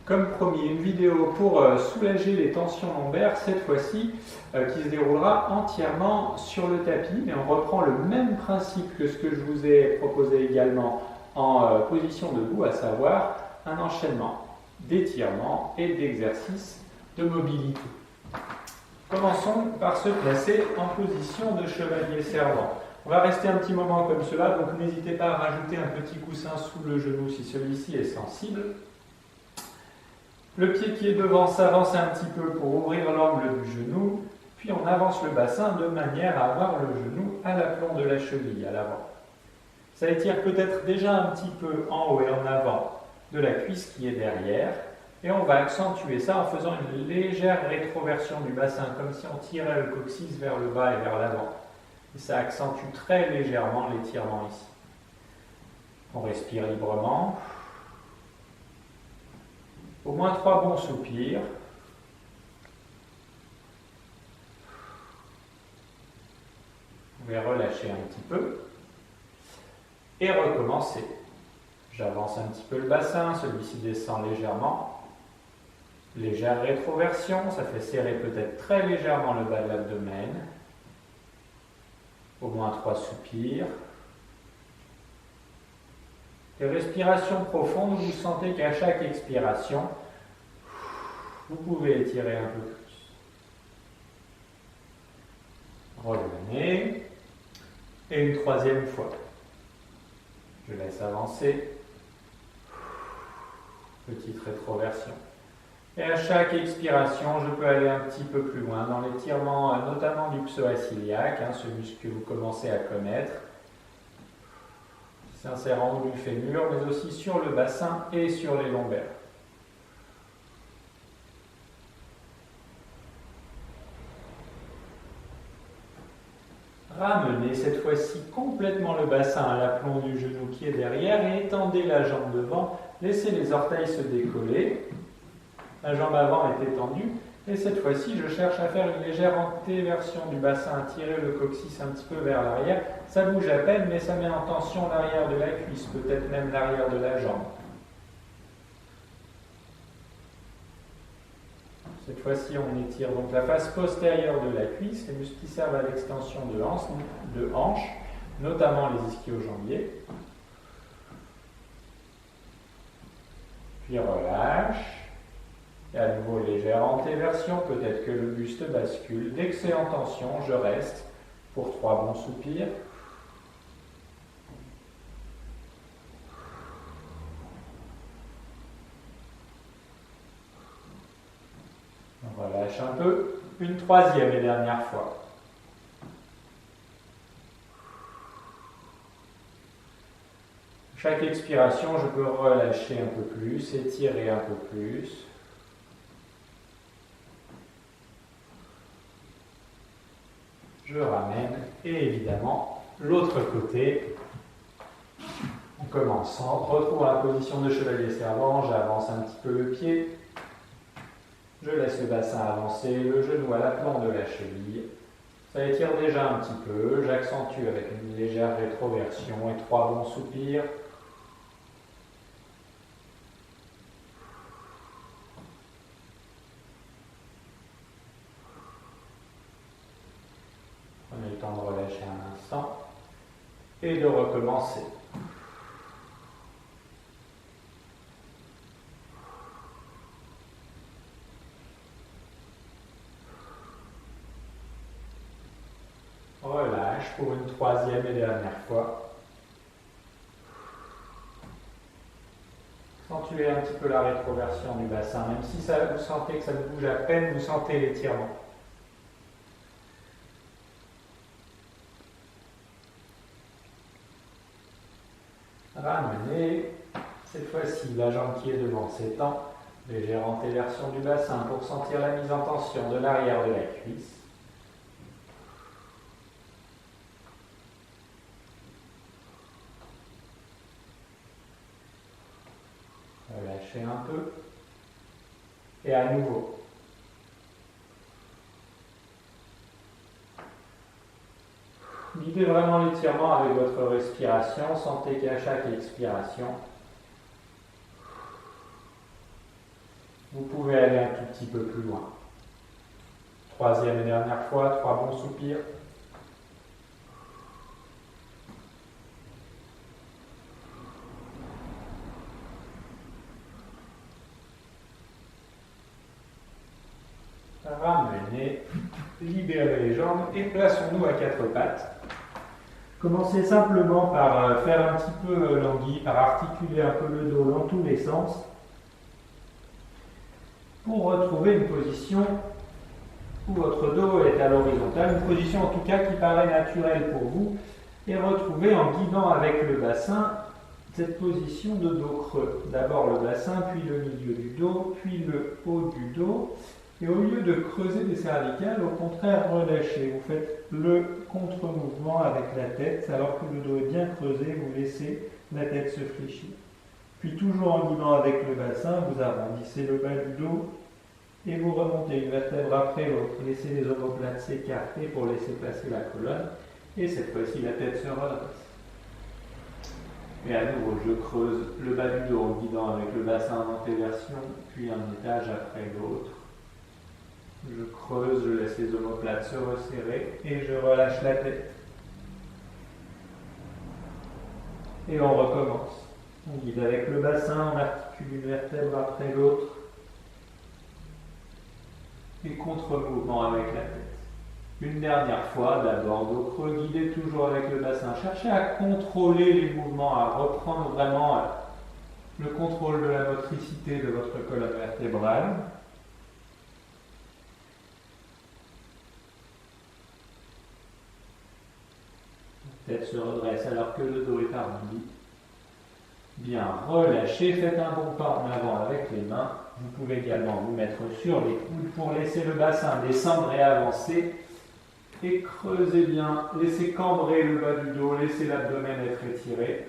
Comme promis, une vidéo pour soulager les tensions lombaires, cette fois-ci, qui se déroulera entièrement sur le tapis, mais on reprend le même principe que ce que je vous ai proposé également en position debout, à savoir un enchaînement d'étirements et d'exercices de mobilité. Commençons par se placer en position de chevalier servant. On va rester un petit moment comme cela, donc n'hésitez pas à rajouter un petit coussin sous le genou si celui-ci est sensible. Le pied qui est devant s'avance un petit peu pour ouvrir l'angle du genou, puis on avance le bassin de manière à avoir le genou à l'aplomb de la cheville, à l'avant. Ça étire peut-être déjà un petit peu en haut et en avant de la cuisse qui est derrière, et on va accentuer ça en faisant une légère rétroversion du bassin, comme si on tirait le coccyx vers le bas et vers l'avant. Et ça accentue très légèrement l'étirement ici. On respire librement. Au moins 3 bons soupirs. Vous pouvez relâcher un petit peu. Et recommencer. J'avance un petit peu le bassin, celui-ci descend légèrement. Légère rétroversion, ça fait serrer peut-être très légèrement le bas de l'abdomen. Au moins 3 soupirs. Et respiration profonde, vous sentez qu'à chaque expiration, vous pouvez étirer un peu plus. Revenez. Et une 3e fois. Je laisse avancer. Petite rétroversion. Et à chaque expiration, je peux aller un petit peu plus loin dans l'étirement, notamment du psoas-iliaque, ce muscle que vous commencez à connaître. Qui s'insère en haut du fémur, mais aussi sur le bassin et sur les lombaires. Ramenez cette fois-ci complètement le bassin à l'aplomb du genou qui est derrière et étendez la jambe devant. Laissez les orteils se décoller. La jambe avant est étendue. Et cette fois-ci, je cherche à faire une légère antéversion du bassin, à tirer le coccyx un petit peu vers l'arrière. Ça bouge à peine, mais ça met en tension l'arrière de la cuisse, peut-être même l'arrière de la jambe. Cette fois-ci, on étire donc la face postérieure de la cuisse, les muscles qui servent à l'extension de hanche, notamment les ischio-jambiers. Puis relâche. Et à nouveau, légère antéversion, peut-être que le buste bascule. Dès que c'est en tension, je reste pour 3 bons soupirs. On relâche un peu. Une 3e et dernière fois. Chaque expiration, je peux relâcher un peu plus, étirer un peu plus. Je ramène et évidemment l'autre côté. En commençant, retrouve la position de chevalier servant, j'avance un petit peu le pied. Je laisse le bassin avancer, le genou à l'aplomb de la cheville. Ça étire déjà un petit peu, j'accentue avec une légère rétroversion et 3 bons soupirs. Prenez le temps de relâcher un instant et de recommencer. Relâche pour une 3e et dernière fois. Accentuez un petit peu la rétroversion du bassin, même si vous sentez que ça bouge à peine, vous sentez l'étirement. Ramenez, cette fois-ci la jambe qui est devant s'étend, légère antéversion du bassin pour sentir la mise en tension de l'arrière de la cuisse. Relâchez un peu et à nouveau. Guidez vraiment l'étirement avec votre respiration. Sentez qu'à chaque expiration, Vous pouvez aller un tout petit peu plus loin. Troisième et dernière fois, 3 bons soupirs. Ramenez, libérez les jambes et plaçons-nous à 4 pattes. Commencez simplement par faire un petit peu l'anguille, par articuler un peu le dos dans tous les sens pour retrouver une position où votre dos est à l'horizontale, une position en tout cas qui paraît naturelle pour vous, et retrouver en guidant avec le bassin cette position de dos creux. D'abord le bassin, puis le milieu du dos, puis le haut du dos. Et au lieu de creuser des cervicales, au contraire, relâchez. Vous faites le contre-mouvement avec la tête, alors que le dos est bien creusé, vous laissez la tête se fléchir. Puis toujours en guidant avec le bassin, vous arrondissez le bas du dos et vous remontez une vertèbre après l'autre. Laissez les omoplates s'écarter pour laisser passer la colonne. Et cette fois-ci, la tête se redresse. Et à nouveau, je creuse le bas du dos en guidant avec le bassin en antéversion, puis un étage après l'autre. Je creuse, je laisse les omoplates se resserrer et je relâche la tête. Et on recommence. On guide avec le bassin, on articule une vertèbre après l'autre. Et contre-mouvement avec la tête. Une dernière fois, d'abord dos creux, guidez toujours avec le bassin. Cherchez à contrôler les mouvements, à reprendre vraiment le contrôle de la motricité de votre colonne vertébrale. La tête se redresse alors que le dos est arrondi. Bien, relâchez, faites un bon pas en avant avec les mains. Vous pouvez également vous mettre sur les coudes pour laisser le bassin descendre et avancer. Et creusez bien, laissez cambrer le bas du dos, laissez l'abdomen être étiré.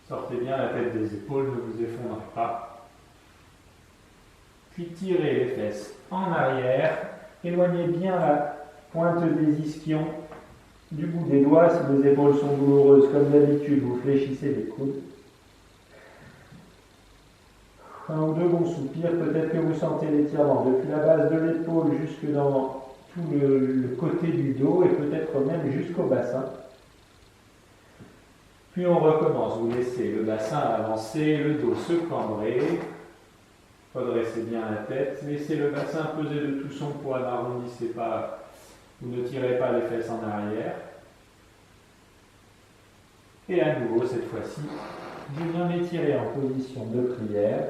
Sortez bien la tête des épaules, ne vous effondrez pas. Puis tirez les fesses en arrière, éloignez bien la pointe des ischions du bout des doigts. Si vos épaules sont douloureuses, comme d'habitude, vous fléchissez les coudes. Un ou deux bons soupirs, peut-être que vous sentez l'étirement depuis la base de l'épaule jusque dans tout le côté du dos et peut-être même jusqu'au bassin. Puis on recommence, vous laissez le bassin avancer, le dos se cambrer, redressez bien la tête, laissez le bassin peser de tout son poids, n'arrondissez pas, vous ne tirez pas les fesses en arrière. Et à nouveau, cette fois-ci, je viens m'étirer en position de prière.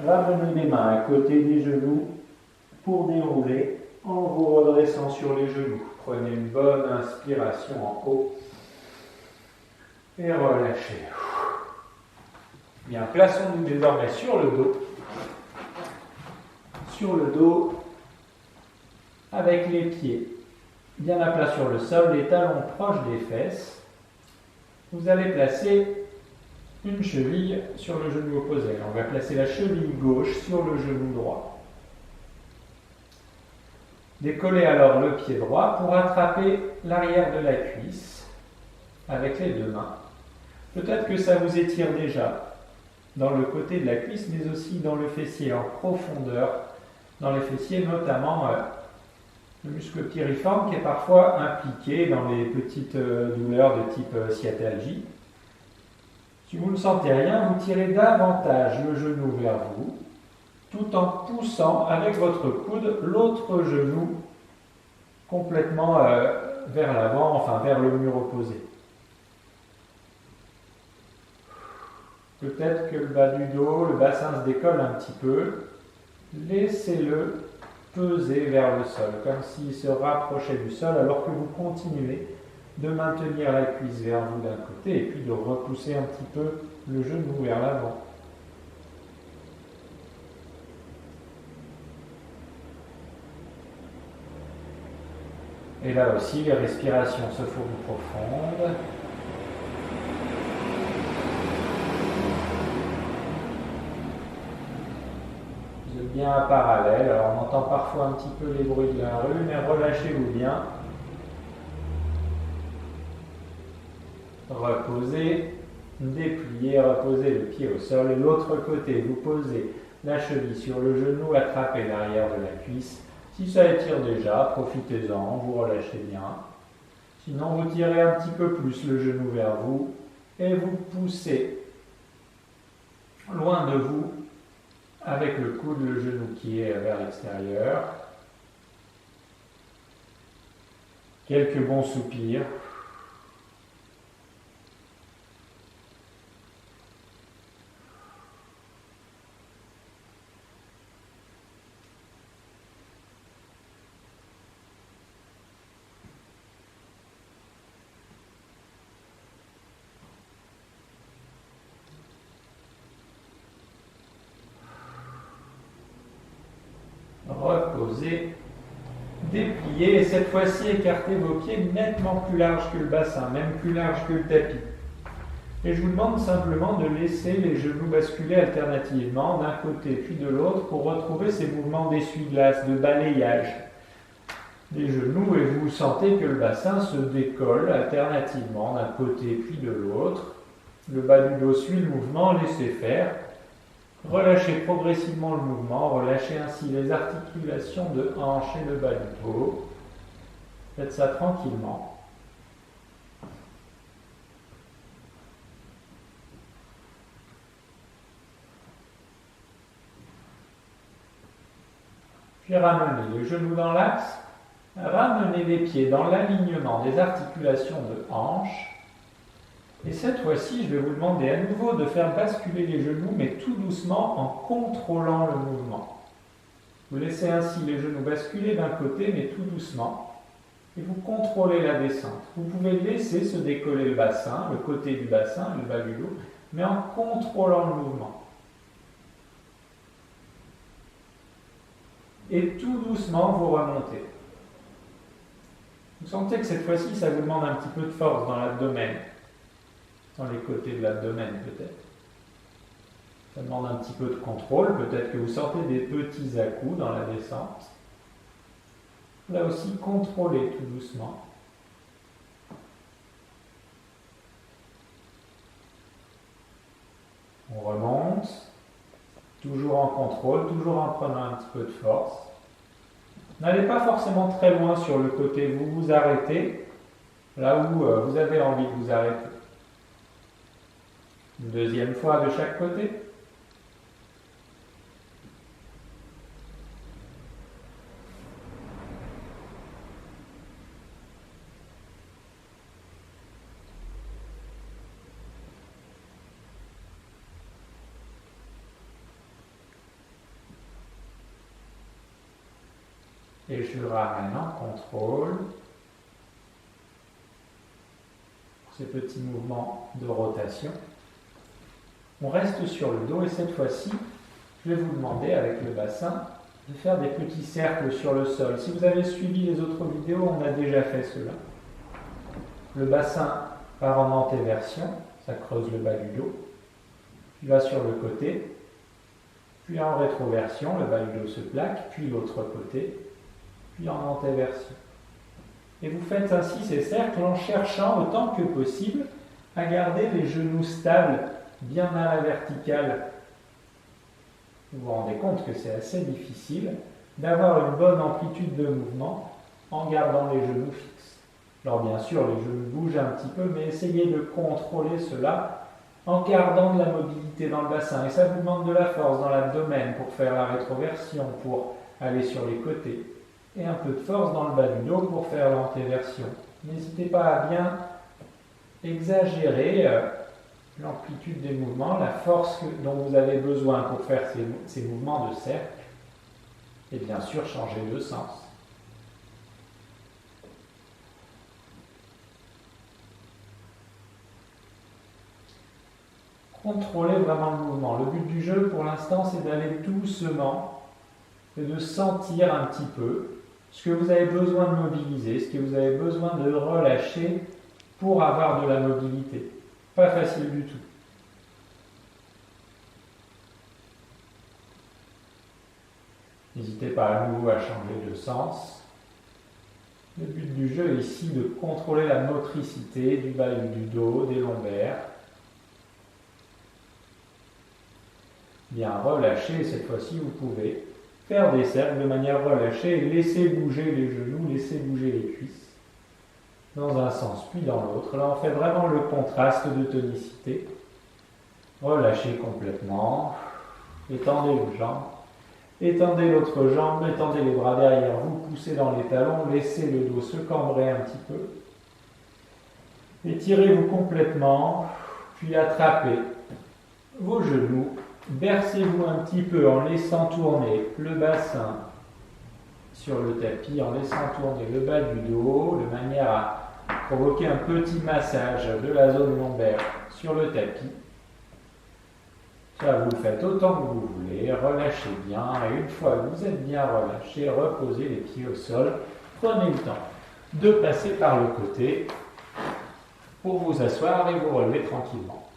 Ramenez les mains à côté des genoux pour dérouler en vous redressant sur les genoux. Prenez une bonne inspiration en haut et relâchez. Bien, plaçons-nous désormais sur le dos. Sur le dos, avec les pieds bien à plat sur le sol, les talons proches des fesses. Vous allez placer une cheville sur le genou opposé. On va placer la cheville gauche sur le genou droit. Décollez alors le pied droit pour attraper l'arrière de la cuisse avec les deux mains. Peut-être que ça vous étire déjà dans le côté de la cuisse, mais aussi dans le fessier en profondeur, dans les fessiers, notamment le muscle piriforme qui est parfois impliqué dans les petites douleurs de type sciatalgie. Si vous ne sentez rien, vous tirez davantage le genou vers vous, tout en poussant avec votre coude l'autre genou complètement vers l'avant, enfin vers le mur opposé. Peut-être que le bas du dos, le bassin se décolle un petit peu. Laissez-le peser vers le sol, comme s'il se rapprochait du sol, alors que vous continuez de maintenir la cuisse vers vous d'un côté et puis de repousser un petit peu le genou vers l'avant. Et là aussi, les respirations se font profondes. Vous êtes bien parallèle. Alors on entend parfois un petit peu les bruits de la rue, mais relâchez-vous bien. Reposez, dépliez, reposez le pied au sol. Et l'autre côté, vous posez la cheville sur le genou, attrapez l'arrière de la cuisse. Si ça étire déjà, profitez-en, vous relâchez bien. Sinon, vous tirez un petit peu plus le genou vers vous et vous poussez loin de vous avec le coude, le genou qui est vers l'extérieur. Quelques bons soupirs. Reposez, dépliez et cette fois-ci écartez vos pieds nettement plus larges que le bassin, même plus large que le tapis. Et je vous demande simplement de laisser les genoux basculer alternativement d'un côté puis de l'autre pour retrouver ces mouvements d'essuie-glace, de balayage des genoux et vous sentez que le bassin se décolle alternativement d'un côté puis de l'autre. Le bas du dos suit le mouvement, laissez faire. Relâchez progressivement le mouvement, relâchez ainsi les articulations de hanche et le bas du dos. Faites ça tranquillement. Puis ramenez les genoux dans l'axe, ramenez les pieds dans l'alignement des articulations de hanche. Et cette fois-ci, je vais vous demander à nouveau de faire basculer les genoux, mais tout doucement en contrôlant le mouvement. Vous laissez ainsi les genoux basculer d'un côté, mais tout doucement. Et vous contrôlez la descente. Vous pouvez laisser se décoller le bassin, le côté du bassin, le bas du dos, mais en contrôlant le mouvement. Et tout doucement, vous remontez. Vous sentez que cette fois-ci, ça vous demande un petit peu de force dans l'abdomen. Dans les côtés de l'abdomen peut-être. Ça demande un petit peu de contrôle, peut-être que vous sentez des petits à-coups dans la descente. Là aussi, contrôlez tout doucement. On remonte, toujours en contrôle, toujours en prenant un petit peu de force. N'allez pas forcément très loin sur le côté, vous vous arrêtez là où vous avez envie de vous arrêter. Une deuxième fois de chaque côté. Et je ramène en contrôle pour ces petits mouvements de rotation. On reste sur le dos et cette fois-ci, je vais vous demander avec le bassin de faire des petits cercles sur le sol. Si vous avez suivi les autres vidéos, on a déjà fait cela. Le bassin part en antéversion, ça creuse le bas du dos, puis va sur le côté, puis en rétroversion, le bas du dos se plaque, puis l'autre côté, puis en antéversion. Et vous faites ainsi ces cercles en cherchant autant que possible à garder les genoux stables, bien à la verticale. Vous vous rendez compte que c'est assez difficile d'avoir une bonne amplitude de mouvement en gardant les genoux fixes. Alors bien sûr, les genoux bougent un petit peu, mais essayez de contrôler cela en gardant de la mobilité dans le bassin. Et ça vous demande de la force dans l'abdomen pour faire la rétroversion, pour aller sur les côtés. Et un peu de force dans le bas du dos pour faire l'antéversion. N'hésitez pas à bien exagérer l'amplitude des mouvements, la force dont vous avez besoin pour faire ces mouvements de cercle. Et bien sûr, changer de sens. Contrôlez vraiment le mouvement. Le but du jeu, pour l'instant, c'est d'aller doucement et de sentir un petit peu ce que vous avez besoin de mobiliser, ce que vous avez besoin de relâcher pour avoir de la mobilité. Pas facile du tout. N'hésitez pas à nouveau à changer de sens. Le but du jeu est ici de contrôler la motricité du bas du dos, des lombaires. Bien relâcher, cette fois-ci vous pouvez faire des cercles de manière relâchée et laisser bouger les genoux, laisser bouger les cuisses dans un sens puis dans l'autre. Là on fait vraiment le contraste de tonicité. Relâchez complètement, étendez vos jambes. Étendez l'autre jambe, étendez les bras derrière vous, poussez dans les talons, laissez le dos se cambrer un petit peu. Étirez-vous complètement, puis attrapez vos genoux. Bercez-vous un petit peu en laissant tourner le bassin sur le tapis, en laissant tourner le bas du dos, de manière à provoquer un petit massage de la zone lombaire sur le tapis. Ça, vous le faites autant que vous voulez, relâchez bien, et une fois que vous êtes bien relâché, reposez les pieds au sol. Prenez le temps de passer par le côté pour vous asseoir et vous relever tranquillement.